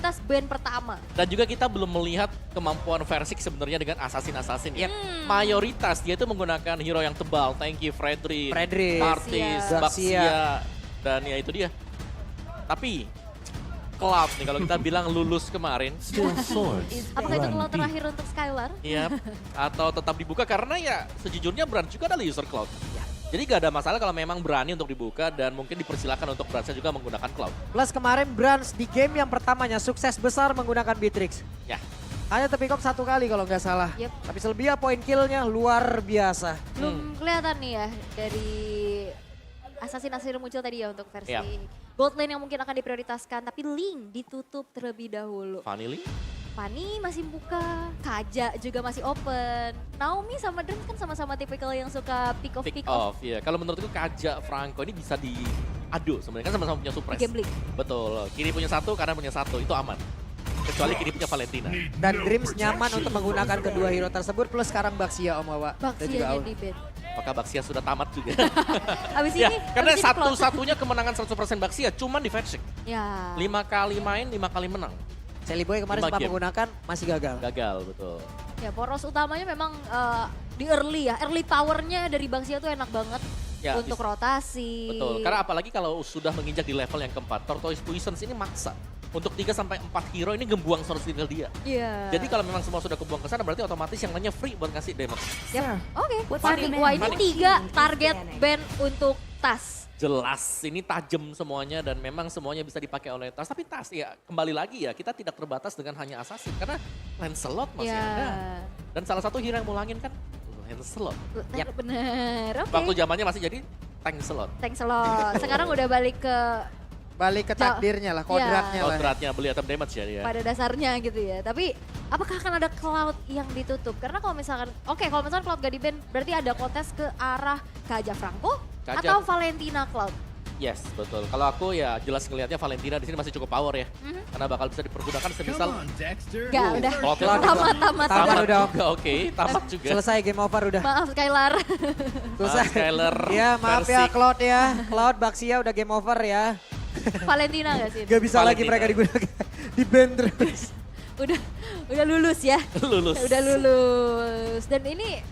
prioritas band pertama. Dan juga kita belum melihat kemampuan Versik sebenarnya dengan assassin ya. Mayoritas dia itu menggunakan hero yang tebal. Thank you Fredrik, Martis, Baxia. Dan ya itu dia. Tapi Cloud nih kalau kita bilang lulus kemarin. Apakah itu Cloud terakhir untuk Skylar? Iya, atau tetap dibuka karena ya sejujurnya Brand juga adalah user Cloud. Jadi gak ada masalah kalau memang berani untuk dibuka dan mungkin dipersilakan untuk Brand juga menggunakan Cloud. Plus kemarin Brans di game yang pertamanya sukses besar menggunakan Beatrix. Ya. Hanya terpick up 1 kali kalau nggak salah. Yep. Tapi selebihnya poin killnya luar biasa. Belum kelihatan nih ya dari assassin muncul tadi ya untuk versi Yap. gold lane yang mungkin akan diprioritaskan. Tapi Ling ditutup terlebih dahulu. Vanilla? Fanny masih buka, Kaja juga masih open. Naomi sama Dream kan sama-sama tipikal yang suka pick off. Ya. Kalau menurutku Kaja, Franco ini bisa diadu sebenarnya kan sama-sama punya suppress. Gambling. Betul, kiri punya 1, kanan punya 1, itu aman. Kecuali kiri punya Valentina. Dan Dreams nyaman untuk menggunakan kedua hero tersebut. Plus sekarang Baxia Om Wawa. Dan juga Baxianya Aul. di band. Apakah Baxia sudah tamat juga? Abis Ya, ini karena abis ini close. satu-satunya kemenangan 100% Baxia cuman di Versik. Ya. 5 kali main, 5 kali menang. Sally Boy kemarin 5 sempat game. menggunakan masih gagal. Gagal, betul. Ya poros utamanya memang di early ya. Early powernya dari Baxia tuh enak banget Ya, untuk rotasi. Betul, karena apalagi kalau sudah menginjak di level yang keempat, Tortoise Poisons ini maksa. Untuk 3-4 hero ini ngebuang source skill dia. Iya. Jadi kalau memang semua sudah kebuang ke sana berarti otomatis yang lainnya free buat ngasih damage. Yap. Oke. Fanny. Wah ini Fanny. 3 target band untuk Tas. Jelas ini tajam semuanya dan memang semuanya bisa dipakai oleh Tas. Tapi Tas ya kembali lagi ya kita tidak terbatas dengan hanya assassin karena Lancelot masih Ya. ada. Dan salah satu hero yang mulangin kan Lancelot. Yap. Bener. Oke. Waktu zamannya masih jadi tank slot. Thanks a lot. Sekarang udah balik ke Balik ke takdirnya lah, kodratnya lah. Kodratnya beli item damage ya dia. pada dasarnya gitu ya. Tapi apakah akan ada Cloud yang ditutup? Karena kalau misalkan, kalau misalkan Cloud gak di-ban, berarti ada kontes ke arah Kaja Franco Kaja. atau Valentina Cloud. Yes, betul. Kalau aku ya jelas ngelihatnya Valentina di sini masih cukup power ya. Mhm. Karena bakal bisa dipergunakan semisal Gak, udah. Cloud-nya Tamat. Tamat udah. juga, oke, tamat juga. Selesai game over udah. Maaf Skylar. Selesai. Skyler, Ya maaf ya Versik. Cloud ya. Cloud Baxia udah game over ya. Valentina gak sih? Gak bisa lagi Valentina. mereka digunakan. Di ban terus. Udah lulus ya. Lulus. Udah lulus. Dan ini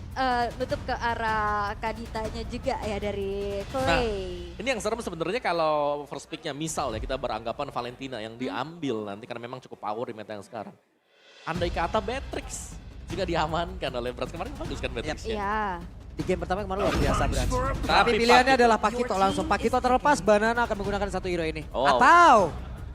nutup ke arah Kaditanya juga ya dari Clay. Ini yang serem sebenarnya kalau first pick-nya misal ya kita beranggapan Valentina yang diambil nanti karena memang cukup power di meta yang sekarang. Andai kata Beatrix juga diamankan oleh Brans kemarin bagus kan Beatrix ya. Iya. Di game pertama kemarin luar biasa Brans. Tapi Tapi pilihannya Pakito. adalah Pakito langsung. Pakito terlepas, Banana akan menggunakan satu hero ini. Oh.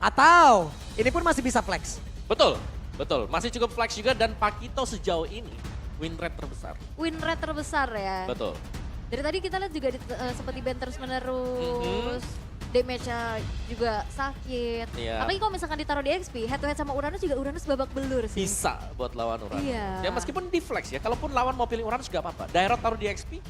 Atau ini pun masih bisa flex. Betul, betul. Masih cukup flex juga dan Pakito sejauh ini win rate terbesar. Win rate terbesar ya. Betul. Dari tadi kita lihat juga seperti band terus menerus. Mhm. Damage-nya juga sakit. Iya. Apalagi kalau misalkan ditaruh di XP, head to head sama Uranus juga Uranus babak belur sih. Bisa buat lawan Uranus. Iya. Ya meskipun di flex ya, kalaupun lawan mau pilih Uranus gak apa-apa. Direct taruh di XP,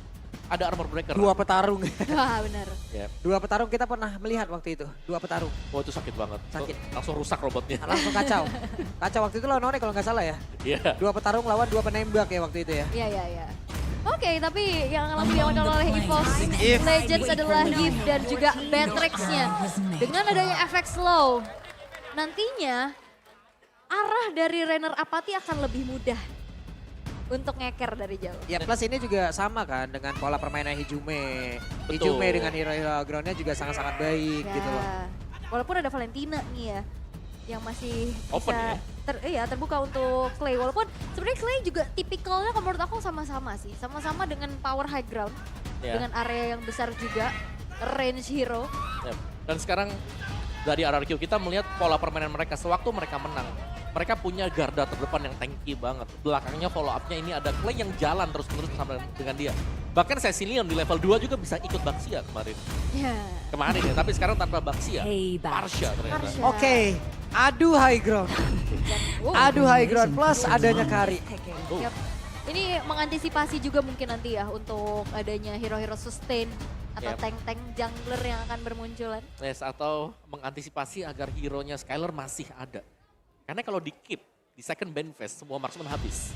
ada armor breaker. Dua petarung. Wah benar. Ya. Dua petarung kita pernah melihat waktu itu. Dua petarung. Oh itu sakit banget. Sakit. Langsung rusak robotnya. Langsung kacau. Kacau waktu itu lawan One kalau nggak salah ya. Iya. Dua petarung lawan dua penembak ya waktu itu ya. Iya. Oke, tapi yang akan dilakukan oleh EVOS Legends adalah Giv dan juga Beatrix-nya. Dengan adanya efek slow, nantinya arah dari Rainer Apathy akan lebih mudah untuk ngeker dari jauh. Ya plus ini juga sama kan dengan pola permainan Hijume. Betul. Hijume dengan hero-hero groundnya juga sangat-sangat baik gitu loh. Walaupun ada Valentina nih ya, yang masih Open bisa terbuka untuk Clay. Walaupun sebenarnya Clay juga tipikalnya kalau menurut aku sama-sama sih. Sama-sama dengan power high ground, Ya. dengan area yang besar juga, range hero. Yep. Dan sekarang dari RRQ kita melihat pola permainan mereka sewaktu mereka menang. Mereka punya garda terdepan yang tanky banget. Belakangnya follow up-nya ini ada Clay yang jalan terus-menerus bersama dengan dia. Bahkan Cecilion di level 2 juga bisa ikut Baxia kemarin. Ya. Kemarin ya, tapi sekarang tanpa Baxia. Parsha ternyata. Marsha. Oke, adu high ground. Wow. Adu high ground plus adanya Kari. Oh. Yap. Ini mengantisipasi juga mungkin nanti ya untuk adanya hero-hero sustain atau Yap. tank-tank jungler yang akan bermunculan. Yes, atau mengantisipasi agar hero-nya Skylar masih ada. Karena kalau di keep, di second band phase, semua marksman habis.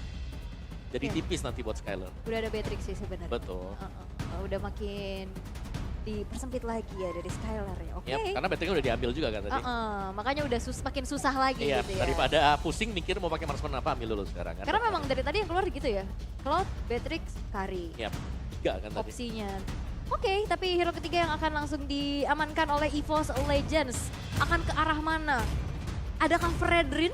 Jadi Oke. tipis nanti buat Skylar. Udah ada Beatrix sih sebenarnya. Betul. Udah makin dipersempit lagi ya dari Skylar ya. Oke. Yap, karena battery udah diambil juga kan tadi. Makanya udah makin susah lagi Iya, gitu ya. daripada pusing mikir mau pakai marksman apa, ambil dulu sekarang kan. Karena memang dari tadi yang keluar gitu ya. Cloud, Beatrix, Kari. Yap, 3 kan tadi. Opsinya. Oke, tapi hero ketiga yang akan langsung diamankan oleh EVOS Legends akan ke arah mana? Adakah Fredrin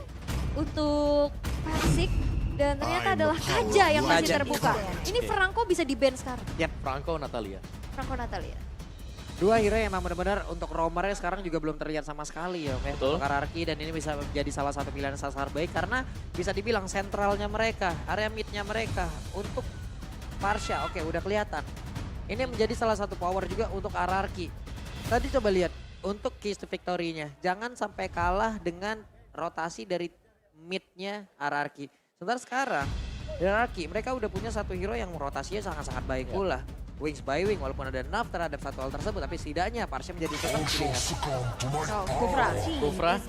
untuk Persik? Dan ternyata adalah Kaja yang masih Kaja. terbuka. Ini Franco bisa di-ban sekarang. Franco Natalia. Franco Natalia. Dua hero yang emang benar-benar untuk roamernya sekarang juga belum terlihat sama sekali ya. Betul. Untuk Ararki dan ini bisa menjadi salah satu pilihan sasar baik karena bisa dibilang sentralnya mereka, area midnya mereka untuk Parsha. Oke, udah kelihatan. Ini menjadi salah satu power juga untuk Ararki. Tadi coba lihat untuk keys to victory-nya. Jangan sampai kalah dengan rotasi dari midnya Ararki. Sementara sekarang di Ararki mereka udah punya satu hero yang rotasinya sangat-sangat baik pula. Wings by Wing walaupun ada nerf terhadap satu hal tersebut tapi setidaknya Parsha menjadi tetap pilihan. Kufra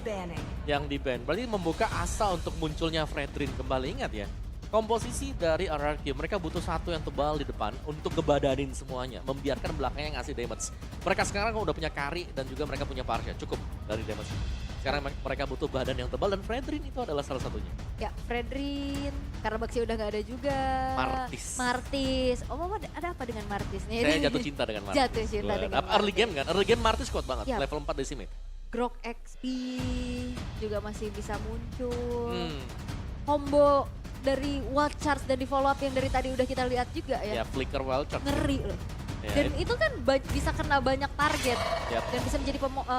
yang di-ban. Berarti membuka asa untuk munculnya Fredrin kembali. Ingat ya, komposisi dari RRQ mereka butuh satu yang tebal di depan untuk ngebadanin semuanya. Membiarkan belakangnya ngasih damage. Mereka sekarang udah punya Kari dan juga mereka punya Parsha. Cukup dari damage. Sekarang mereka butuh badan yang tebal dan Fredrin itu adalah salah satunya. Ya, Fredrin, karena Baxi udah gak ada juga. Martis. Oh, Mama ada apa dengan Martis nih? Saya jatuh cinta dengan Martis. Jatuh cinta dengan Early Martis. game kan, early game Martis kuat banget, Yap. level 4 decimate. Grok XP juga masih bisa muncul. Hmm. Combo dari Wild Charge dan di follow up yang dari tadi udah kita lihat juga ya. Ya, flicker wild charge. Ngeri loh. Ya, Dan itu kan bisa kena banyak target Yap. dan bisa menjadi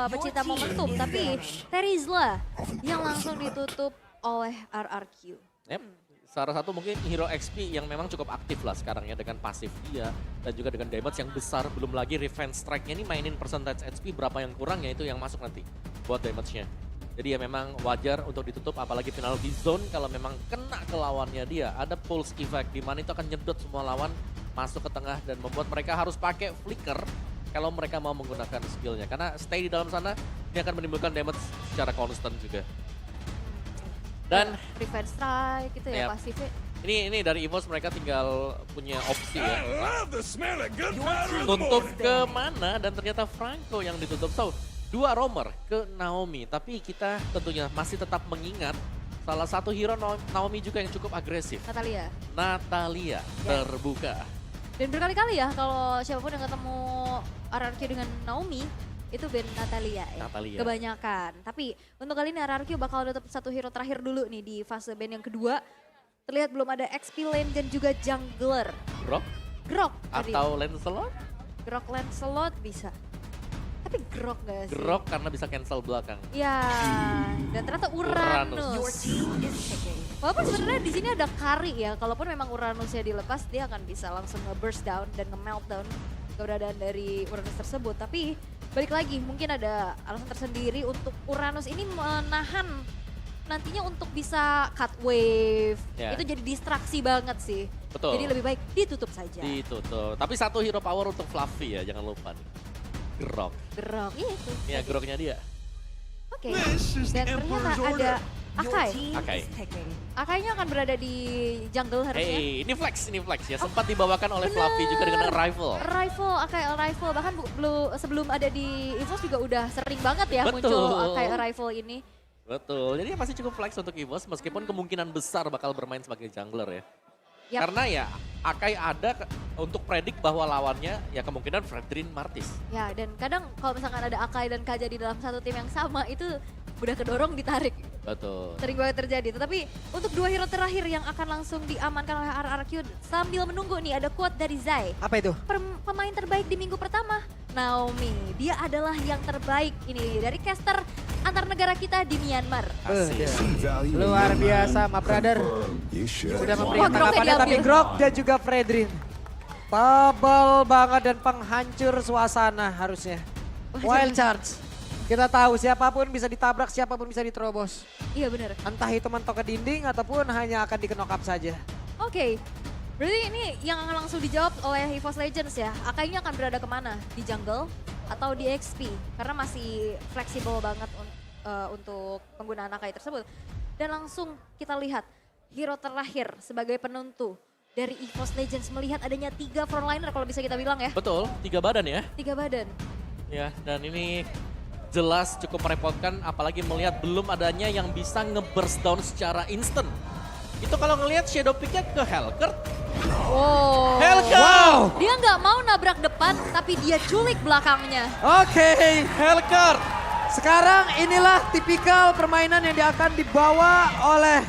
pecinta momentum. Tapi Terizla yang langsung ditutup oleh RRQ. Yep. Salah satu mungkin hero XP yang memang cukup aktif lah sekarang ya dengan pasif dia dan juga dengan damage yang besar. Belum lagi revenge strike-nya ini mainin percentage HP berapa yang kurang ya itu yang masuk nanti buat damage-nya. Jadi ya memang wajar untuk ditutup apalagi penalty zone kalau memang kena ke lawannya dia. Ada pulse effect di mana itu akan nyedot semua lawan masuk ke tengah dan membuat mereka harus pakai flicker kalau mereka mau menggunakan skillnya. Karena stay di dalam sana dia akan menimbulkan damage secara konstan juga. Dan Revenge strike gitu ya Yap. pasifnya. ini dari EVOS mereka tinggal punya opsi ya. Tutup ke mana dan ternyata Franco yang ditutup. So, 2 roamer ke Naomi. Tapi kita tentunya masih tetap mengingat salah satu hero Naomi juga yang cukup agresif. Natalia terbuka. Dan berkali-kali ya kalau siapapun yang ketemu RRQ dengan Naomi itu ban Natalia ya. Kebanyakan. Tapi untuk kali ini RRQ bakal tetap satu hero terakhir dulu nih di fase ban yang kedua. Terlihat belum ada XP lane dan juga jungler. Grok tadi. Atau Lancelot? Grok Lancelot bisa. Tapi Grok gak sih? Grok karena bisa cancel belakang. Ya, dan ternyata Uranus. Walaupun sebenarnya di sini ada Kari ya, kalaupun memang Uranusnya dilepas dia akan bisa langsung nge-burst down dan nge-meltdown keberadaan dari Uranus tersebut. Tapi balik lagi mungkin ada alasan tersendiri untuk Uranus ini menahan nantinya untuk bisa cut wave. Ya. Itu jadi distraksi banget sih. Betul. Jadi lebih baik ditutup saja. Ditutup. Tapi satu hero power untuk Fluffy ya, jangan lupa nih. Grok. Iya itu. Ya, Groknya dia. Oke. Dan ternyata ada Akai. Akainya akan berada di jungle harusnya. Hey, ini flex ya. Sempat dibawakan oleh Fluffy juga dengan Arrival. Akai Arrival. Bahkan sebelum ada di EVOS juga udah sering banget ya Betul. muncul Akai Arrival ini. Betul, jadi masih cukup flex untuk EVOS meskipun kemungkinan besar bakal bermain sebagai jungler ya. Yap. Karena ya Akai ada untuk predik bahwa lawannya ya kemungkinan Fredrin Martis. Ya dan kadang kalau misalkan ada Akai dan Kaja di dalam satu tim yang sama itu udah kedorong ditarik. Betul. Sering banget terjadi. Tetapi untuk 2 hero terakhir yang akan langsung diamankan oleh RRQ sambil menunggu nih ada quote dari Zai. Apa itu? Pemain terbaik di minggu pertama, Naomi. Dia adalah yang terbaik ini dari caster antar negara kita di Myanmar. Luar biasa, Ma Brother. Sudah memberi Groknya tanggapannya tapi diambil. Grok dan juga Fredrin. Tebal banget dan penghancur suasana harusnya. Wild Charge. Kita tahu siapapun bisa ditabrak, siapapun bisa diterobos. Iya benar. Entah itu mentok ke dinding ataupun hanya akan dikenokap saja. Oke. Berarti ini yang akan langsung dijawab oleh EVOS Legends ya. Akainya akan berada kemana? Di jungle atau di XP? Karena masih fleksibel banget untuk penggunaan Akai tersebut. Dan langsung kita lihat hero terakhir sebagai penentu. dari EVOS Legends melihat adanya 3 frontliner kalau bisa kita bilang ya. Betul, 3 badan ya. 3 badan. Ya, dan ini jelas cukup merepotkan apalagi melihat belum adanya yang bisa nge-burst down secara instant. Itu kalau ngelihat Shadow Pick-nya ke Helkert. Wow. Helkert! Dia nggak mau nabrak depan tapi dia culik belakangnya. Oke, Helkert! sekarang inilah tipikal permainan yang akan dibawa oleh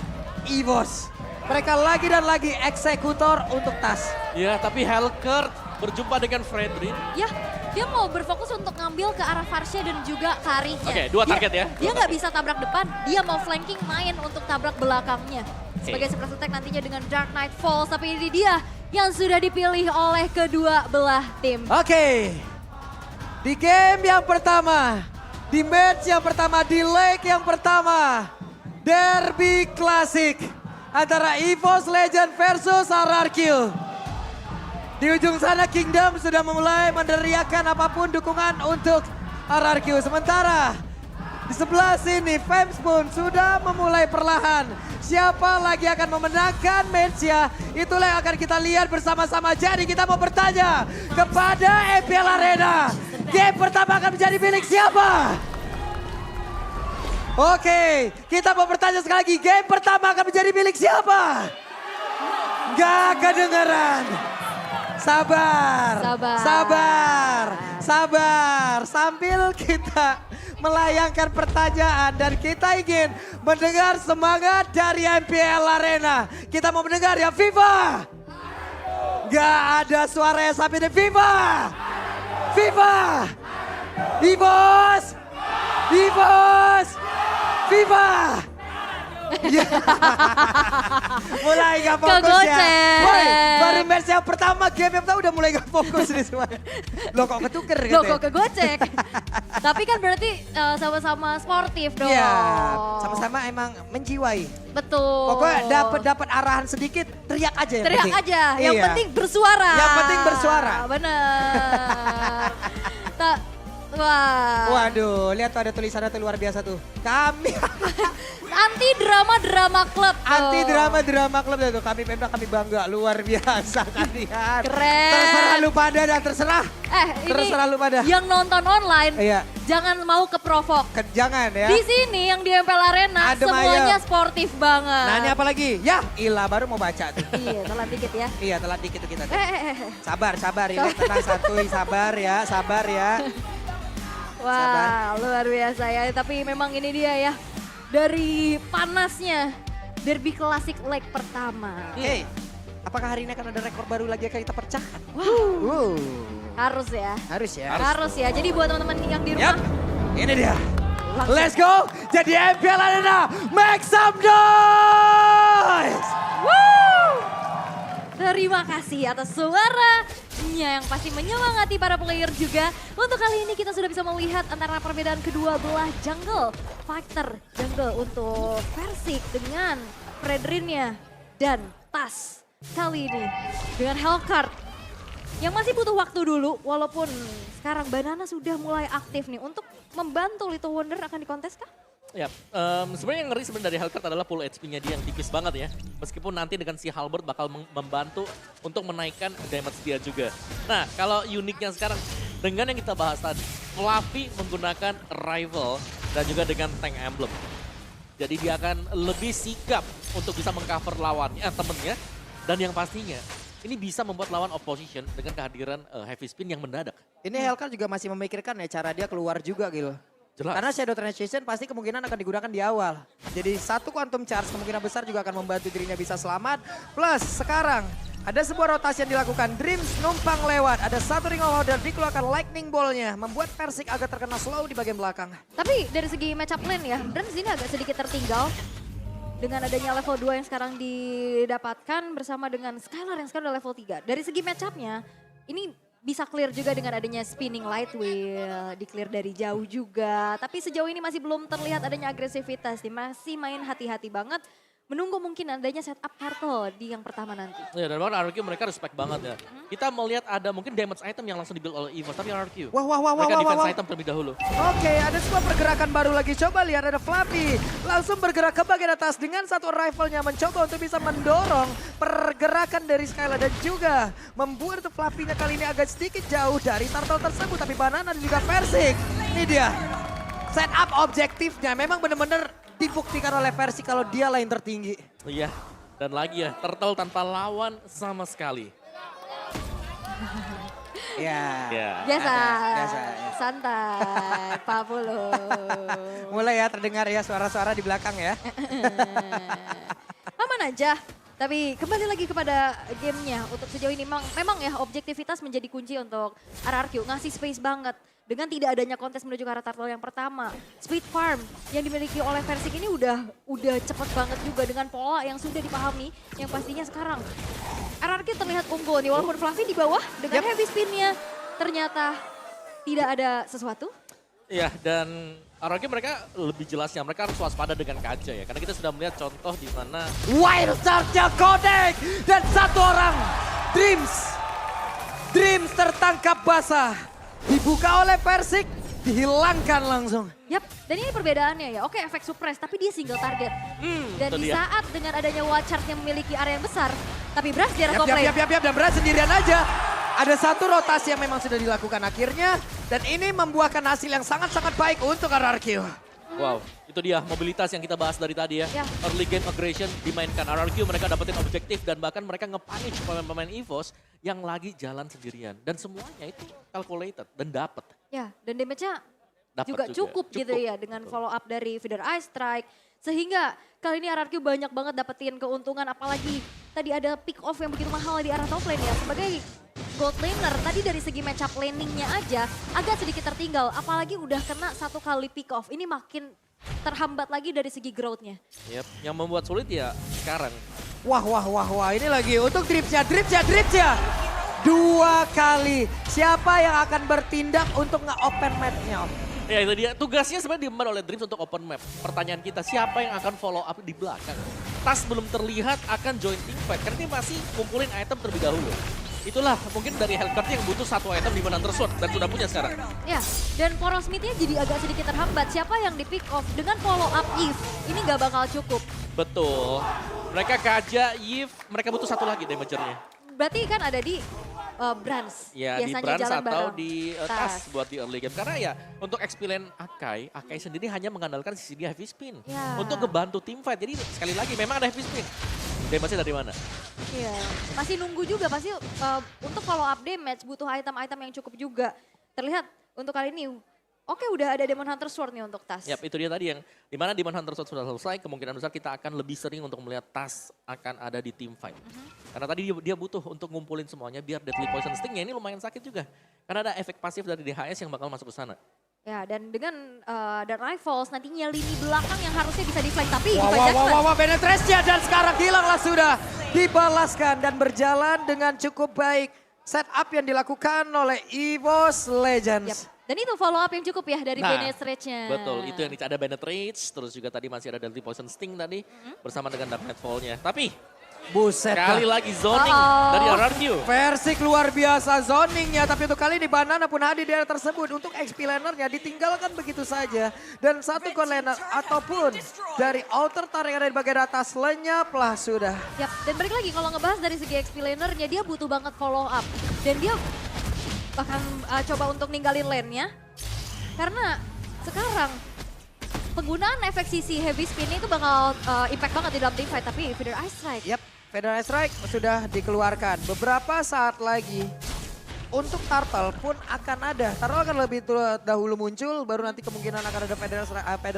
EVOS. Mereka lagi dan lagi eksekutor untuk tas. Ya, tapi Helkert berjumpa dengan Fredrin. Ya, dia mau berfokus untuk ngambil ke arah Farsha dan juga Karinya. Oke, 2 target ya. Dia nggak bisa tabrak depan, dia mau flanking main untuk tabrak belakangnya. Sebagai surprise attack nantinya dengan Dark Knight Falls, tapi ini dia yang sudah dipilih oleh kedua belah tim. Oke, di game yang pertama, di match yang pertama, di leg yang pertama, derby klasik antara EVOS Legend versus RRQ. Di ujung sana Kingdom sudah memulai meneriakan apapun dukungan untuk RRQ. Sementara di sebelah sini Fames pun sudah memulai perlahan. Siapa lagi akan memenangkan match-nya? Itulah yang akan kita lihat bersama-sama. Jadi kita mau bertanya kepada MPL Arena. Game pertama akan menjadi milik siapa? Oke, kita mau bertanya sekali lagi. Game pertama akan menjadi milik siapa? Gak kedengeran. Sabar, Sabar. sabar, sabar. Sambil kita melayangkan pertanyaan dan kita ingin mendengar semangat dari MPL Arena. Kita mau mendengar ya Viva. Gak ada suaranya sampai di Viva. Viva. EVOS. EVOS. Viva. Ya. Mulai gak fokus ya. Kegocek. Boy, baru match yang pertama, game yang pertama udah mulai gak fokus nih semua. Loh kok ketuker gitu. Loh kok kegocek? Tapi kan berarti sama-sama sportif dong. Iya, sama-sama emang menjiwai. Betul. Pokoknya dapat arahan sedikit, teriak aja yang Teriak penting. aja, yang Iya. penting bersuara. Yang penting bersuara. Bener. Wah. Waduh, lihat tuh ada tulisannya tuh luar biasa tuh. Kami Anti drama club. tuh. anti drama klub tuh. Kami Pemda kami bangga luar biasa kalian. Keren. Terserah lu pada dan terserah. Ini Terserah lu pada. yang nonton online Iya. jangan mau keprovok. Jangan ya. Di sini yang di MPL Arena Adem semuanya aja. sportif banget. Nah ini apa lagi? Ya Ila baru mau baca tuh. Iya, telat dikit ya. Iya telat dikit tuh kita tuh. Eh. Sabar, Ila tenang santuy, sabar ya. Wah, luar biasa ya. Tapi memang ini dia ya. Dari panasnya derby klasik leg pertama. Oke, apakah hari ini akan ada rekor baru lagi yang kita pecahkan? Wow, harus ya. Harus ya. Harus ya. Jadi buat teman-teman yang di rumah, Yap, ini dia. Let's go. Jadi MPL Arena, make some noise. terima kasih atas suaranya yang pasti menyemangati para player juga. Untuk kali ini kita sudah bisa melihat antara perbedaan kedua belah jungle. Fighter jungle untuk Versik dengan Fredrinnya dan Tas kali ini dengan Helkart. Yang masih butuh waktu dulu, walaupun sekarang Banana sudah mulai aktif nih untuk membantu Little Wonder akan dikontes kah? Ya, sebenarnya yang ngeri sebenarnya dari Helkart adalah full HP-nya dia yang tipis banget ya. Meskipun nanti dengan si Halberd bakal membantu untuk menaikkan damage dia juga. Nah, kalau uniknya sekarang dengan yang kita bahas tadi, Fluffy menggunakan Rival dan juga dengan Tank Emblem. Jadi dia akan lebih sigap untuk bisa mengcover lawannya, temennya. Dan yang pastinya, ini bisa membuat lawan opposition dengan kehadiran heavy spin yang mendadak. Ini Helkart juga masih memikirkan ya cara dia keluar juga gitu. Jelas. Karena Shadow Transition pasti kemungkinan akan digunakan di awal. Jadi satu Quantum Charge kemungkinan besar juga akan membantu dirinya bisa selamat. Plus sekarang ada sebuah rotasi yang dilakukan. Dreams numpang lewat. Ada satu Ring of Power dan dikeluarkan Lightning Ball-nya. Membuat Versik agak terkena slow di bagian belakang. Tapi dari segi matchup lane ya, Dreams ini agak sedikit tertinggal. Dengan adanya level 2 yang sekarang didapatkan bersama dengan Skylar yang sekarang udah level 3. Dari segi matchupnya, ini bisa clear juga dengan adanya spinning light wheel, di clear dari jauh juga. Tapi sejauh ini masih belum terlihat adanya agresivitas nih, masih main hati-hati banget menunggu mungkin adanya setup turtle di yang pertama nanti. Ya, dan bahkan RRQ mereka respect banget ya. Kita melihat ada mungkin damage item yang langsung dibuild oleh EVOS, tapi RRQ. Mereka defense item terlebih dahulu. Oke, ada sebuah pergerakan baru lagi. Coba lihat ada Fluffy. Langsung bergerak ke bagian atas dengan satu rifle-nya. Mencoba untuk bisa mendorong pergerakan dari Skyla. Dan juga membuat Fluffy-nya kali ini agak sedikit jauh dari turtle tersebut. Tapi Banana dan juga Versik. Ini dia. Setup objektifnya memang benar-benar dibuktikan oleh Versik kalau dia lane tertinggi. Iya, dan lagi ya, Turtle tanpa lawan sama sekali. Ya. Biasa, Biasa. santai, Pak Pulu. Mulai ya terdengar ya suara-suara di belakang ya. Aman aja. Tapi kembali lagi kepada gamenya. Untuk sejauh ini memang ya objektivitas menjadi kunci untuk RRQ. Ngasih space banget. Dengan tidak adanya kontes menuju ke arah turtle yang pertama. Speed farm yang dimiliki oleh Versik ini udah cepet banget juga dengan pola yang sudah dipahami. Yang pastinya sekarang RRQ terlihat unggul nih. Walaupun Fluffy di bawah dengan heavy spinnya. Ternyata tidak ada sesuatu. Iya, dan RRQ mereka lebih jelasnya, mereka harus waspada dengan Kaja ya. Karena kita sudah melihat contoh di mana Wild Charge-nya Konek dan satu orang Dreams tertangkap basah. Dibuka oleh Versik, dihilangkan langsung. Yap, dan ini perbedaannya ya. Oke, efek suppress, tapi dia single target. Dan itu di dia. saat dengan adanya Wild Charge yang memiliki area yang besar, tapi Brass di arah top lane. Dan Berat sendirian aja. Ada satu rotasi yang memang sudah dilakukan akhirnya. Dan ini membuahkan hasil yang sangat-sangat baik untuk RRQ. wow, itu dia mobilitas yang kita bahas dari tadi ya. Ya. Early game aggression dimainkan RRQ, mereka dapetin objektif dan bahkan mereka nge-punish pemain-pemain EVOS yang lagi jalan sendirian. Dan semuanya itu calculated dan dapet. Ya, dan damage-nya Dapat juga cukup gitu ya dengan follow up dari Feeder Ice Strike. Sehingga kali ini RRQ banyak banget dapetin keuntungan, apalagi tadi ada pick off yang begitu mahal di arah top lane ya. Sebagai gold laner, tadi dari segi matchup landingnya aja agak sedikit tertinggal. Apalagi udah kena satu kali pick off, ini makin terhambat lagi dari segi growth-nya. Yep. Yang membuat sulit ya sekarang. Wah, ini lagi untuk Dripsnya. Dua kali. Siapa yang akan bertindak untuk nge-open map-nya? Ya itu dia, tugasnya sebenarnya diemban oleh Dreams untuk open map. Pertanyaan kita, siapa yang akan follow up di belakang? Tas belum terlihat akan join teamfight, karena dia masih kumpulin item terlebih dahulu. Itulah mungkin dari Hellcat yang butuh satu item di Hunter Sword dan sudah punya sekarang. Ya, dan poros mid-nya jadi agak sedikit terhambat. Siapa yang di pick off dengan follow up Eve, ini gak bakal cukup. Betul, mereka Kaja, Yves, mereka butuh satu lagi damagernya. Berarti kan ada di Brans, Ya di biasanya Brans jalan atau bareng. di Tas buat di early game. Karena ya untuk explain Akai sendiri hanya mengandalkan sisi dia heavy spin. Ya. Untuk ngebantu tim fight. Jadi sekali lagi memang ada heavy spin. Damage-nya dari mana? Iya, masih nunggu juga pasti untuk follow up damage butuh item-item yang cukup juga. Terlihat untuk kali ini, oke udah ada Demon Hunter Sword nih untuk Tas. Yap, itu dia tadi yang dimana Demon Hunter Sword sudah selesai, kemungkinan besar kita akan lebih sering untuk melihat Tas akan ada di team fight. Karena tadi dia butuh untuk ngumpulin semuanya biar Deadly Poison Sting-nya ini lumayan sakit juga. Karena ada efek pasif dari DHS yang bakal masuk ke sana. Ya, dan dengan Dark Rivals nantinya lini belakang yang harusnya bisa di-flank, tapi Penetrasinya dan sekarang hilanglah sudah. Dibalaskan dan berjalan dengan cukup baik. Setup yang dilakukan oleh EVOS Legends. Yap. Dan itu follow up yang cukup ya dari Bennett Rage-nya. Betul, itu yang ada Bennett Rage, terus juga tadi masih ada Deadly Poison Sting tadi bersama dengan Dark Nightfall-nya. Tapi Buset. kali lagi zoning dari RRQ. Versik luar biasa zoningnya, tapi untuk kali ini Banana pun hadir di area tersebut untuk XP lanernya ditinggalkan begitu saja. Dan satu god laner ataupun dari outer tower yang ada di bagian atas lenyaplah sudah. Yap, dan balik lagi kalau ngebahas dari segi XP lanernya dia butuh banget follow up. Dan dia bahkan coba untuk ninggalin lane-nya. Karena sekarang penggunaan efek sisi heavy spin itu bakal impact banget di dalam team fight. Tapi Feeder Ice Strike. Yap, Feeder Ice Strike sudah dikeluarkan. Beberapa saat lagi untuk Turtle pun akan ada. Turtle akan lebih dahulu muncul, baru nanti kemungkinan akan ada Feeder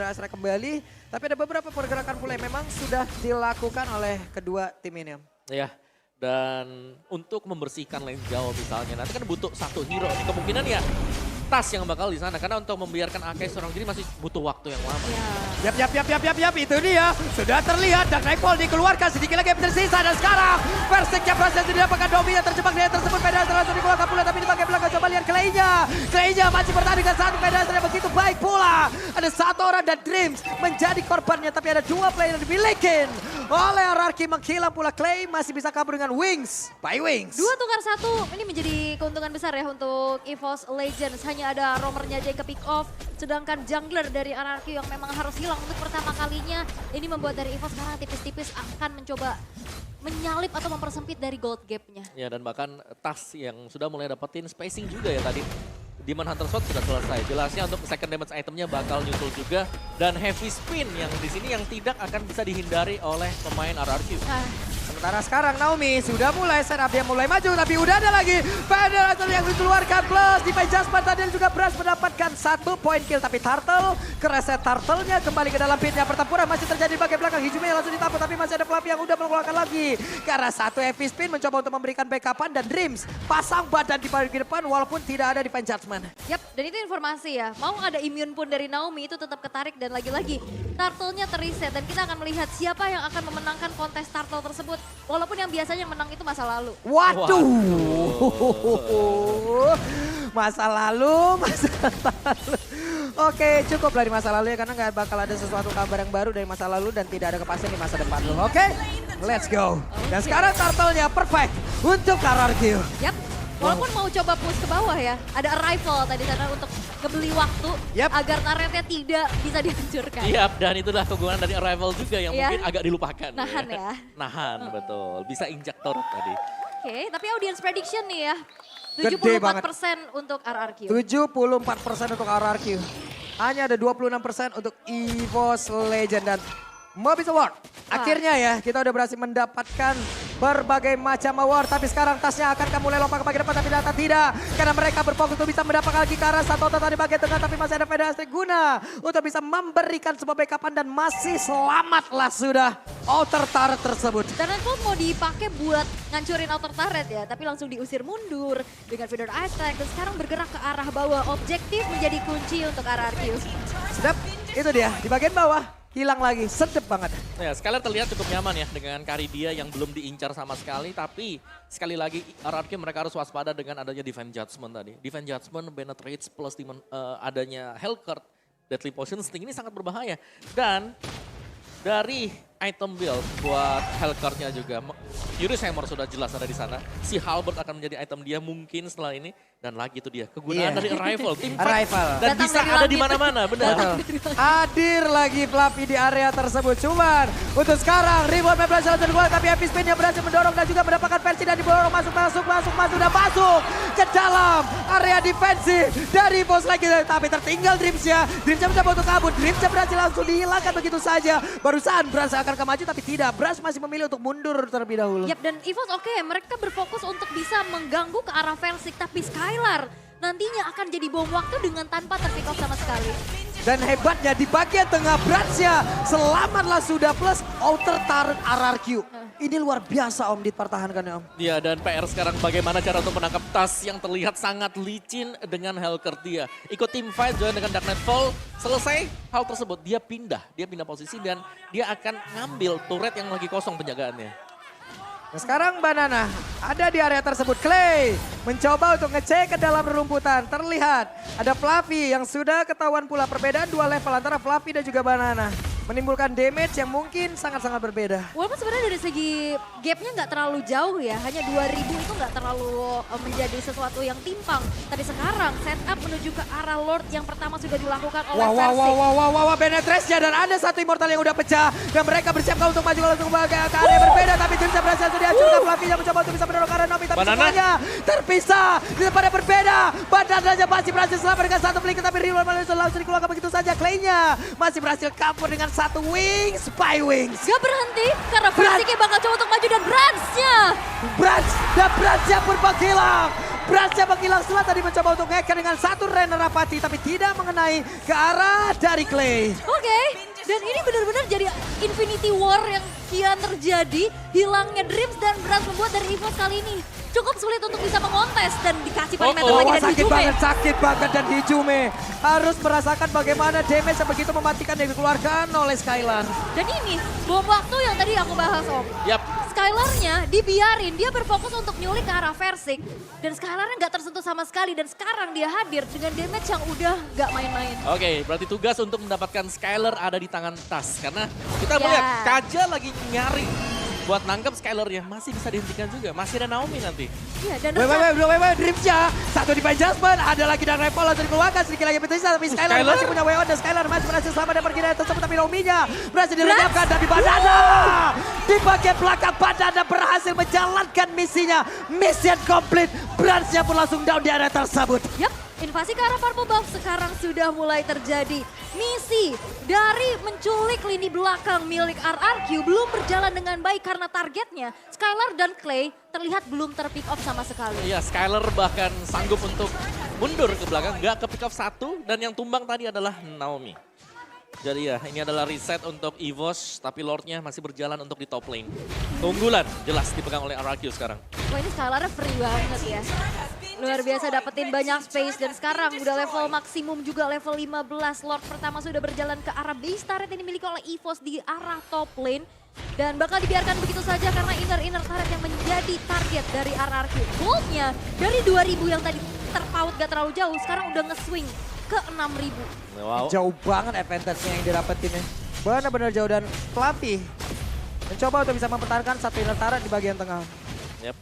Ice Strike kembali. Tapi ada beberapa pergerakan pula yang memang sudah dilakukan oleh kedua tim ini. Ya, dan untuk membersihkan lane jauh misalnya, nanti kan butuh satu hero. Kemungkinan ya Tas yang bakal di sana, karena untuk membiarkan Akai seorang diri masih butuh waktu yang lama. Ya. Yap, itu dia. Sudah terlihat dan Nightfall dikeluarkan, sedikit lagi yang tersisa. Dan sekarang Versiknya berhasil didapatkan Domi yang terjebak di tersebut. Pedal langsung dikeluarkan pula, tapi di bagian belakang coba lihat Clay-nya masih bertahan dengan satu Pedal yang begitu baik pula. Ada satu orang dan Dreams menjadi korbannya, tapi ada dua player yang dimiliki oleh RRQ. Menghilang pula Clay, masih bisa kabur dengan Wings. By Wings. 2 tukar 1, ini menjadi keuntungan besar ya untuk EVOS Legends. Hanya ada roamernya aja yang ke pick off. Sedangkan jungler dari RRQ yang memang harus hilang untuk pertama kalinya. Ini membuat dari EVOS sekarang tipis-tipis akan mencoba menyalip atau mempersempit dari gold gap-nya. Ya dan bahkan tas yang sudah mulai dapetin spacing juga ya tadi. Demon Hunter Sword sudah selesai. Jelasnya untuk second damage itemnya bakal nyusul juga. Dan heavy spin yang di sini yang tidak akan bisa dihindari oleh pemain RRQ. Sementara sekarang Naomi sudah mulai setup, dia mulai maju tapi udah ada lagi Federator yang dikeluarkan plus di Jasper tadi juga berhasil mendapatkan 1 point kill tapi Turtle kereset Turtle-nya kembali ke dalam pitnya. Pertempuran masih terjadi di bagian belakang, Hijume langsung ditampuk tapi masih ada Fluffy yang udah mengeluarkan lagi karena 1 heavy spin mencoba untuk memberikan backupan dan Dreams pasang badan di bagian depan walaupun tidak ada Divine Judgment. Yap, dan itu informasi ya. Mau ada immune pun dari Naomi itu tetap ketarik dan lagi-lagi Turtle-nya terreset dan kita akan melihat siapa yang akan memenangkan kontes Turtle tersebut. Walaupun yang biasanya menang itu masa lalu. Waduh. Masa lalu. Oke, cukup dari masa lalu ya karena nggak bakal ada sesuatu kabar yang baru dari masa lalu dan tidak ada kepastian di masa depan dulu. Oke, let's go. Dan sekarang Turtle-nya perfect untuk RRQ. Yap, walaupun mau coba push ke bawah ya. Ada arrival tadi sana untuk ngebeli waktu agar turretnya tidak bisa dihancurkan. Yap, dan itulah kegunaan dari Arrival juga yang mungkin agak dilupakan. Nahan ya. Nahan, betul. Bisa injak turret tadi. Oke, tapi audience prediction nih ya. Gede banget. 74% untuk RRQ. 74% untuk RRQ. Hanya ada 26% untuk EVOS Legend dan Mobis Award. Akhirnya ya kita udah berhasil mendapatkan berbagai macam award. Tapi sekarang tasnya akan mulai lompat ke bagian depan tapi ternyata tidak. Karena mereka berfokus untuk bisa mendapatkan lagi ke arah satu tadi bagian tengah. Tapi masih ada Federasi guna untuk bisa memberikan sebuah backupan dan masih selamatlah sudah outer turret tersebut. Dan Redfall mau dipakai buat ngancurin outer turret ya. Tapi langsung diusir mundur dengan Feather Attack. Dan sekarang bergerak ke arah bawah. Objektif menjadi kunci untuk RRQ. Sedap, itu dia di bagian bawah. Hilang lagi, sedep banget. Ya, Skylar terlihat cukup nyaman ya dengan Caridia yang belum diincar sama sekali. Tapi sekali lagi RRQ mereka harus waspada dengan adanya Divine Judgment tadi. Divine Judgment, Bennett Rage plus adanya Hellcurt, Deadly Potion Sting ini sangat berbahaya. Dan dari item build buat Hellcurt-nya juga. Furious Hammer sudah jelas ada di sana. Si Halberd akan menjadi item dia mungkin setelah ini. Dan lagi itu dia, kegunaan dari Arrival. Tim Arrival. dan bisa ada di mana-mana, benar. Hadir lagi Fluffy di area tersebut. Cuman untuk sekarang, Reborn berhasil keluar tapi Epic Spin-nya berhasil mendorong dan juga mendapatkan versi dan didorong masuk dan masuk ke dalam area defensif dari bos lagi. Tapi tertinggal Dreams-nya. Dreams-nya mencoba untuk kabur. Dreams-nya berhasil langsung dihilangkan begitu saja. Barusan Brans akan maju tapi tidak. Brans masih memilih untuk mundur terlebih dahulu. Yap, dan EVOS oke, mereka berfokus untuk bisa mengganggu ke arah Versik. Tapi Skylar nantinya akan jadi bom waktu dengan tanpa terpick off sama sekali. Dan hebatnya di bagian tengah Bransnya selamatlah sudah plus outer turret RRQ. Ini luar biasa Om dipertahankan ya Om. Ya dan PR sekarang bagaimana cara untuk menangkap tas yang terlihat sangat licin dengan Hellcurt dia. Ikut team fight join dengan Dark Nightfall. Selesai hal tersebut dia pindah posisi dan dia akan ngambil turret yang lagi kosong penjagaannya. Nah sekarang Banana ada di area tersebut. Clay mencoba untuk ngecek ke dalam rumputan. Terlihat ada Fluffy yang sudah ketahuan pula perbedaan 2 level antara Fluffy dan juga Banana. Menimbulkan damage yang mungkin sangat-sangat berbeda. Walaupun sebenarnya dari segi gapnya nggak terlalu jauh ya. Hanya 2000 itu nggak terlalu menjadi sesuatu yang timpang. Tapi sekarang setup menuju ke arah Lord yang pertama sudah dilakukan oleh Versik. Wah, Benetress-nya dan ada satu Immortal yang udah pecah. Dan mereka bersiapkan untuk maju langsung ke area berbeda. Tapi Dreams berhasil untuk dihancurkan. Fluffy yang mencoba untuk bisa mendorong ke arah Naomi. Tapi semuanya terpisah. Di depan yang berbeda. Banana masih berhasil selamat dengan satu flicker. Tapi Rival langsung dikeluarkan begitu saja. Clay-nya masih berhasil kabur dengan satu Wings, Spy Wings. Gak berhenti karena Versiknya bakal coba untuk maju dan Bransnya pun menghilang. Bransnya menghilang setelah tadi mencoba untuk ngeker dengan satu Renner Apathy tapi tidak mengenai ke arah dari Clay. Oke, dan ini benar-benar jadi Infinity War yang kian terjadi. Hilangnya Dreams dan Brans membuat dari EVOS kali ini cukup sulit untuk bisa mengontes dan dikasih perimeter lagi dan Hijume. Sakit banget dan Hijume harus merasakan bagaimana damage yang begitu mematikan yang dikeluarkan oleh Skylar. Dan ini bom waktu yang tadi aku bahas Om. Yap. Skylarnya dibiarin, dia berfokus untuk nyulik ke arah Versik. Dan Skylarnya nggak tersentuh sama sekali dan sekarang dia hadir dengan damage yang udah nggak main-main. Oke, berarti tugas untuk mendapatkan Skylar ada di tangan Tas. Karena kita melihat Kaja lagi nyari buat nangkep Skylar-nya. Masih bisa dihentikan juga. Masih ada Naomi nanti. Iya, dan Wait, Dreamsnya. Satu divine adjustment, ada lagi dan Revo langsung dikeluarkan. Sedikit lagi petisa, tapi Skylar masih punya WO dan Skylar masih berhasil selamat dan pergi dari tersebut. Tapi Naomi-nya berhasil dilenyapkan dari Banana. Di bagian belakang Banana berhasil menjalankan misinya. Mission complete. Branch-nya pun langsung down di area tersebut. Yap, invasi ke arah Purple Buff sekarang sudah mulai terjadi. Misi dari menculik lini belakang milik RRQ belum berjalan dengan baik karena targetnya Skylar dan Clay terlihat belum terpick off sama sekali. Iya, Skylar bahkan sanggup untuk mundur ke belakang, nggak ke pick off satu, dan yang tumbang tadi adalah Naomi. Jadi ya, ini adalah reset untuk EVOS, tapi Lordnya masih berjalan untuk di top lane. Keunggulan jelas dipegang oleh RRQ sekarang. Wah, ini Skylar free banget ya. Luar biasa dapetin banyak space dan sekarang udah level maksimum juga level 15. Lord pertama sudah berjalan ke arah base turret yang dimiliki oleh EVOS di arah top lane. Dan bakal dibiarkan begitu saja karena inner turret yang menjadi target dari RRQ. Goldnya dari 2000 yang tadi terpaut gak terlalu jauh, sekarang udah nge-swing ke 6000. Wow. Jauh banget advantage-nya yang didapetin ya. Benar-benar jauh dan Fluffy mencoba untuk bisa mempertahankan satu inner turret di bagian tengah. Yep.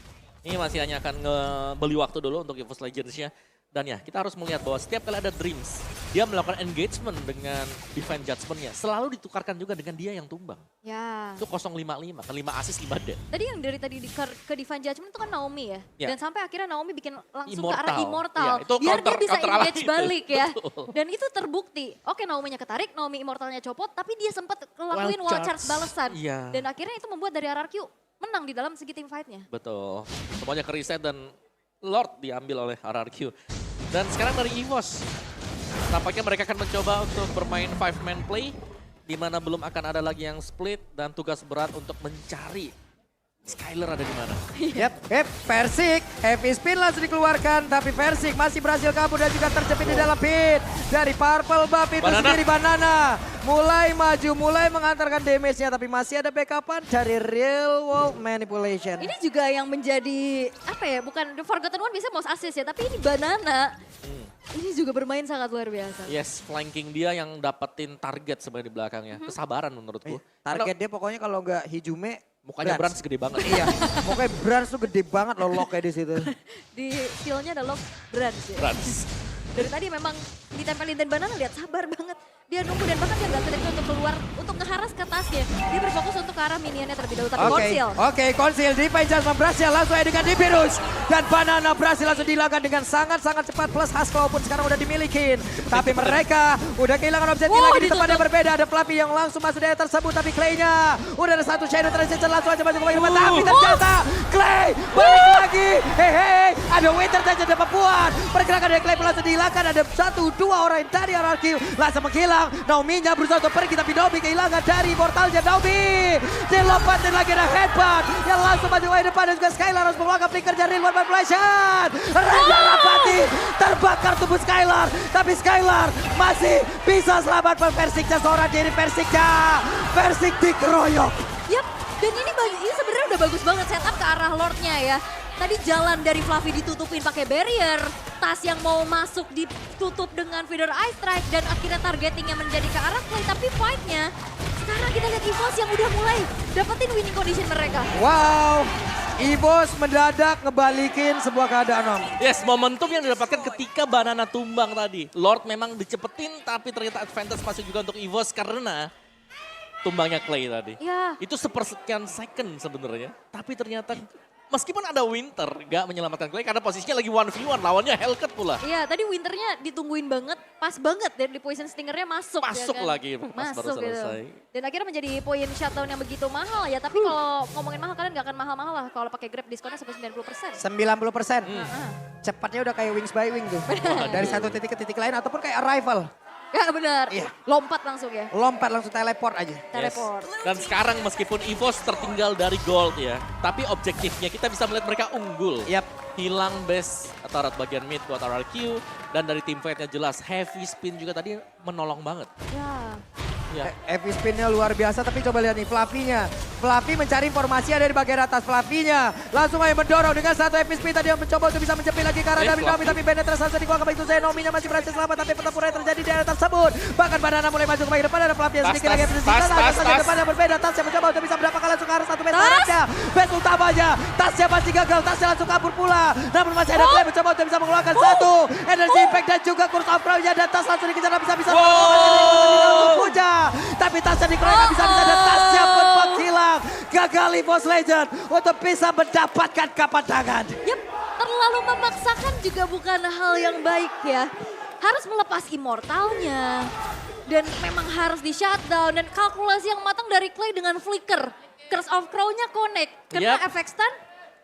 Ini masih hanya akan ngebeli waktu dulu untuk EVOS Legends-nya. Dan ya, kita harus melihat bahwa setiap kali ada Dreams, dia melakukan engagement dengan Divine Judgment-nya. Selalu ditukarkan juga dengan dia yang tumbang. Ya. Itu 055, kan 5 assist 5 dead. Tadi yang dari tadi ke Divine Judgment itu kan Naomi ya. Ya. Dan sampai akhirnya Naomi bikin langsung ke Immortal. arah Immortal. Ya, itu biar counter- dia bisa counter engage alami balik itu. ya. Betul. Dan itu terbukti. Oke, Naomi-nya ketarik, Naomi Immortalnya copot, tapi dia sempat ngelakuin Wild wall charge charge. balesan. Iya. Dan akhirnya itu membuat dari RRQ menang di dalam segi team fight-nya. Betul. Semuanya ke reset dan Lord diambil oleh RRQ. Dan sekarang dari EVOS, tampaknya mereka akan mencoba untuk bermain 5-man play, di mana belum akan ada lagi yang split dan tugas berat untuk mencari Skylar ada di mana. Yap, Persik, heavy spin langsung dikeluarkan, tapi Persik masih berhasil kabur dan juga terjepit di dalam pit. Dari Purple Buff itu Banana. sendiri Banana mulai maju, mulai mengantarkan damage-nya, tapi masih ada backupan dari Real World Manipulation. Ini juga yang menjadi, apa ya, bukan The Forgotten One biasanya most assist ya, tapi ini Banana. Ini juga bermain sangat luar biasa. Yes, flanking dia yang dapetin target sebenarnya di belakangnya. Kesabaran menurutku. Target dia pokoknya kalau nggak Hijume, Mukanya Brands. Brands gede banget. Iya, pokoknya Brands tuh gede banget loh locknya di situ. Di skillnya ada lock Brands ya. Brands. Dari tadi memang ditempelin dan Banana lihat sabar banget. Dia nunggu dan bahkan dia gak sedikit untuk keluar, untuk ngeharas ke tasnya. Dia berfokus untuk ke arah minionnya terlebih dahulu. Tapi Conceal. Oke, Conceal Divine Judgment berhasil langsung dengan Dibirus. Dan Banana berhasil langsung dilakukan dengan sangat-sangat cepat. Plus Hasko pun sekarang udah dimilikin. Tapi mereka udah kehilangan objektif lagi di tempat yang berbeda. Ada Fluffy yang langsung masuk dari tersebut. Tapi Clay-nya udah ada satu Shadow Transition langsung aja masuk ke bagian depan. Tapi ternyata Clay balik lagi. Hei, ada Winter saja dapat buat. Pergerakan dari Clay pun langsung dihilangkan. Ada 1-2 orang dari RRQ langsung menghilang. Naomi-nya berusaha untuk pergi tapi Naomi kehilangan dari Immortalnya Naomi. Dilompatin lagi ada headbutt yang langsung maju ke depan dan juga Skylar harus melakukan flicker dari Real Manipulation. Raja Rapati terbakar tubuh Skylar. Tapi Skylar masih bisa selamatkan Persiknya seorang diri Persiknya. Persik dikeroyok. Yap, dan ini sebenarnya udah bagus banget setup ke arah Lordnya ya. Tadi jalan dari Fluffy ditutupin pakai barrier, tas yang mau masuk ditutup dengan feeder ice strike dan akhirnya targetingnya menjadi ke arah Clay. Tapi fightnya sekarang kita lihat EVOS yang udah mulai dapetin winning condition mereka. Wow, EVOS mendadak ngebalikin sebuah keadaan Om. Yes, momentum yang didapatkan ketika Banana tumbang tadi. Lord memang dicepetin tapi ternyata advantage masuk juga untuk EVOS karena tumbangnya Clay tadi. Ya. Itu sepersekian second sebenarnya. Tapi ternyata meskipun ada Winter gak menyelamatkan Clay karena posisinya lagi 1v1 lawannya Hellcat pula. Iya, tadi Winternya ditungguin banget, pas banget dan di poison stingernya masuk. Masuk ya kan? lagi pas baru Masuk gitu. selesai. Dan akhirnya menjadi poin shutdown yang begitu mahal ya. Tapi kalau ngomongin mahal kalian gak akan mahal-mahal lah. Kalau pakai Grab diskonnya sampai 90%. 90%. Heeh. Cepatnya udah kayak Wings by Wing tuh. Dari satu titik ke titik lain ataupun kayak Arrival. Ya benar, Iya. lompat langsung ya. Lompat langsung teleport aja. Teleport. Dan sekarang meskipun EVOS tertinggal dari gold ya, tapi objektifnya kita bisa melihat mereka unggul. Yap. Hilang base turret bagian mid buat RRQ dan dari team fight-nya jelas heavy spin juga tadi menolong banget. Ya. Ya. Heavy spin-nya luar biasa tapi coba lihat nih Fluffy-nya. Fluffy mencari informasi ada di bagian atas Fluffy-nya. Langsung aja mendorong dengan satu heavy spin tadi yang mencoba untuk bisa menjepit lagi ke arah David Naomi. Tapi Benetra langsung dikeluarkan begitu saja. Naomi-nya masih berhasil selamat tapi pertempuran yang terjadi di area tersebut. Bahkan Banana mulai masuk ke bagian depan ada Fluffy yang sedikit lagi yang bersisa. Ada saja depan yang berbeda. Tas yang mencoba untuk bisa mendapatkan salah satu base turretnya. Base utamanya, tasnya masih gagal, tasnya langsung kabur pula. Namun masih ada Clay mencoba untuk bisa mengeluarkan satu. Energy impact dan juga Curse of Crown-nya dan tas langsung dikejar dan bisa-bisa untuk puja. Tapi tasnya dikeluarkan bisa-bisa dan tasnya pun menghilang. Gagal EVOS Legend untuk bisa mendapatkan kapan tangan. Yep, terlalu memaksakan juga bukan hal yang baik ya. Harus melepas immortalnya. Dan memang harus di shutdown. Dan kalkulasi yang matang dari Clay dengan flicker. Curse of Crown-nya connect. Kena efek stun,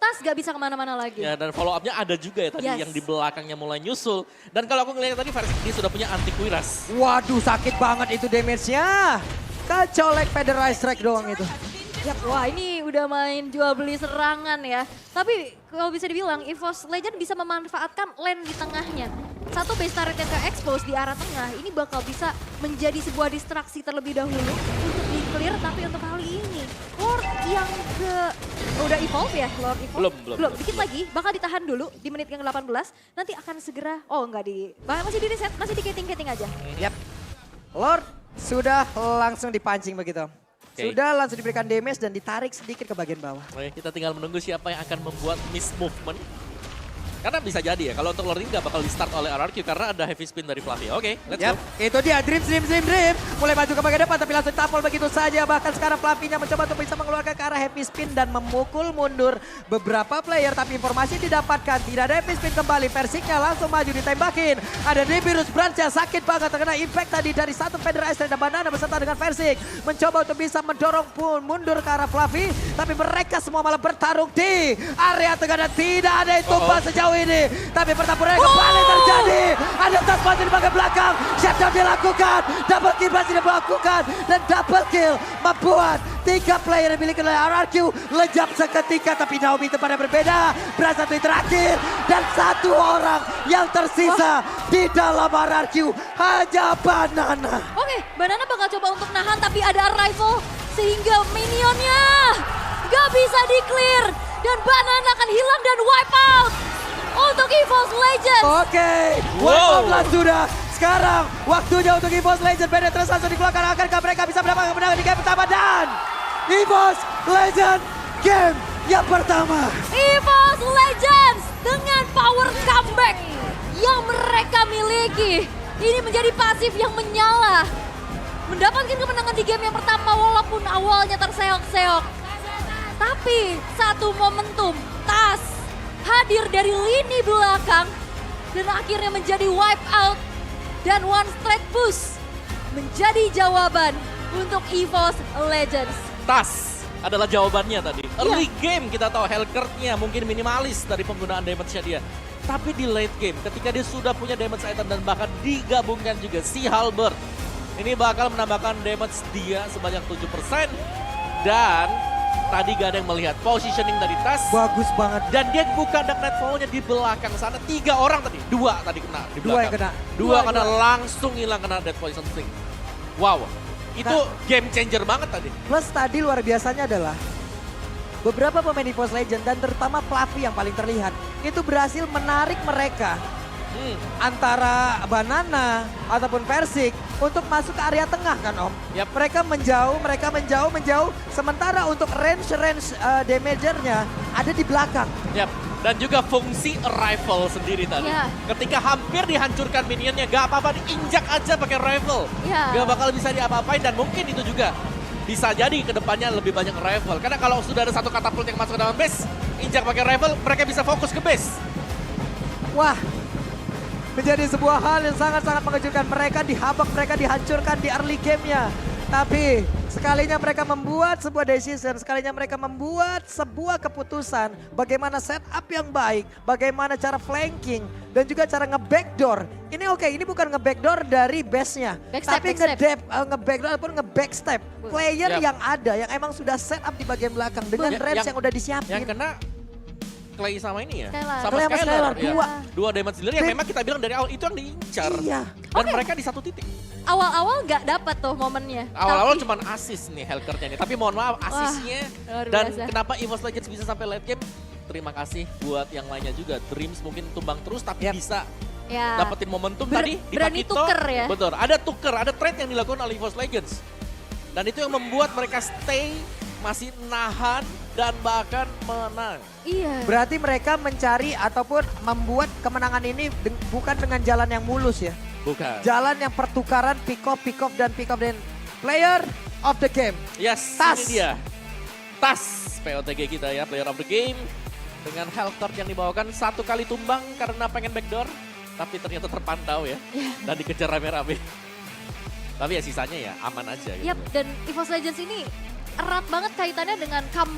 tas gak bisa kemana-mana lagi. Ya, dan follow up-nya ada juga ya tadi yang di belakangnya mulai nyusul. Dan kalau aku ngelihat tadi versi dia sudah punya anti kuiras. Waduh, sakit banget itu damage-nya. Kecolek Feather Strike doang itu. Yap, wah ini udah main jual beli serangan ya. Tapi kalau bisa dibilang EVOS Legend bisa memanfaatkan lane di tengahnya. Satu base turret yang ke-expose di arah tengah ini bakal bisa menjadi sebuah distraksi terlebih dahulu untuk di-clear. Tapi untuk kali ini Lord yang udah evolve ya? Lord evolve? Belum. Dikit lagi, bakal ditahan dulu di menit yang ke-18. Nanti akan segera, masih di reset, masih di keting-keting aja. Yap, Lord sudah langsung dipancing begitu. Sudah langsung diberikan damage dan ditarik sedikit ke bagian bawah. Oke, kita tinggal menunggu siapa yang akan membuat miss movement. Karena bisa jadi ya, kalau untuk Lord ini nggak bakal di-start oleh RRQ karena ada heavy spin dari Fluffy. Oke, let's go. Itu dia Dream. Mulai maju ke bagian depan tapi langsung tampol begitu saja. Bahkan sekarang Fluffy-nya mencoba untuk bisa mengeluarkan ke arah heavy spin dan memukul mundur beberapa player. Tapi informasi didapatkan, tidak ada heavy spin kembali. Persiknya langsung maju ditembakin. Ada Virus Branch-nya sakit banget terkena impact tadi dari satu Feather Ice dan Banana beserta dengan Versik. Mencoba untuk bisa mendorong pun mundur ke arah Fluffy. Tapi mereka semua malah bertarung di area tengah dan tidak ada yang tumpah sejauh ini. Tapi pertempuran kembali terjadi. Ada tas masih di bagian belakang. Shutdown dilakukan. Double kill masih dilakukan. Dan double kill membuat 3 player yang dimiliki oleh RRQ lejap seketika. Tapi Naomi itu pada berbeda. Berasa tweet terakhir. Dan 1 orang yang tersisa di dalam RRQ hanya Banana. Oke, Banana bakal coba untuk nahan tapi ada arrival sehingga minionnya gak bisa di-clear. Dan Banana akan hilang dan wipe out untuk EVOS Legends. Oke, wipe sudah. Sekarang waktunya untuk EVOS Legends. Penetrasi langsung dikeluarkan. Akankah mereka bisa mendapatkan kemenangan di game pertama? Dan EVOS Legends game yang pertama. EVOS Legends dengan power comeback yang mereka miliki. Ini menjadi pasif yang menyala. Mendapatkan kemenangan di game yang pertama walaupun awalnya terseok-seok. Tapi satu momentum, tas hadir dari lini belakang dan akhirnya menjadi wipe out dan one straight push menjadi jawaban untuk EVOS Legends. Tas adalah jawabannya tadi. Early game kita tahu Hellcurt-nya mungkin minimalis dari penggunaan damage-nya dia. Tapi di late game ketika dia sudah punya damage item dan bahkan digabungkan juga si Halberd. Ini bakal menambahkan damage dia sebanyak 7%. Dan tadi gak ada yang melihat positioning dari Tas. Bagus banget. Dan dia buka dark nightfall-nya di belakang sana. 3 orang tadi. 2 tadi kena di belakang. 2 yang kena. 2 kena langsung hilang kena dead poison sting. Wow. Itu game changer banget tadi. Plus tadi luar biasanya adalah beberapa pemain EVOS Legends dan terutama Fluffy yang paling terlihat. Itu berhasil menarik mereka. Antara Banana ataupun Versik untuk masuk ke area tengah kan Om. Yap. Mereka menjauh. Sementara untuk range damagernya ada di belakang. Yap. Dan juga fungsi arrival sendiri tadi. Ya. Ketika hampir dihancurkan minionnya, gak apa-apa diinjak aja pakai rifle. Ya. Gak bakal bisa diapa-apain dan mungkin itu juga bisa jadi kedepannya lebih banyak rifle. Karena kalau sudah ada satu katapult yang masuk ke dalam base, injak pakai rifle, mereka bisa fokus ke base. Wah, menjadi sebuah hal yang sangat-sangat mengejutkan. Mereka dihabak, mereka dihancurkan di early game-nya. Tapi sekalinya mereka membuat sebuah decision, sekalinya mereka membuat sebuah keputusan. Bagaimana setup yang baik, bagaimana cara flanking, dan juga cara nge-backdoor. Ini oke, ini bukan nge-backdoor dari base-nya. Tapi nge-backdoor ataupun nge-backstep. Player yang ada, yang emang sudah setup di bagian belakang dengan range yang udah disiapin. Yang kena Clay sama ini ya? Skylar. Sama Clay sama Skylar. Skylar, Ya. 2 damage dealer yang memang kita bilang dari awal itu yang diincar. Iya. Dan mereka di satu titik. Awal-awal gak dapat tuh momennya. Awal-awal Tapi- cuman assist nih Hellcurt-nya nih. Tapi mohon maaf assistnya luar dan biasa. kenapa EVOS Legends bisa sampai late game. Terima kasih buat yang lainnya juga. Dreams mungkin tumbang terus tapi bisa Ya. dapetin momentum tadi di berani Pakito. tuker ya. Betul, ada tuker, ada trade yang dilakukan oleh EVOS Legends. Dan itu yang membuat mereka stay masih nahan dan bahkan menang. Iya. Berarti mereka mencari ataupun membuat kemenangan ini bukan dengan jalan yang mulus ya. Bukan. Jalan yang pertukaran pick off dan player of the game. Yes, Tas. ini dia. Tas POTG kita ya, player of the game. Dengan health torch yang dibawakan 1 kali tumbang karena pengen backdoor. Tapi ternyata terpantau ya. Dan dikejar rame-rame. Tapi ya sisanya ya aman aja gitu. Yap, dan EVOS Legends ini erat banget kaitannya dengan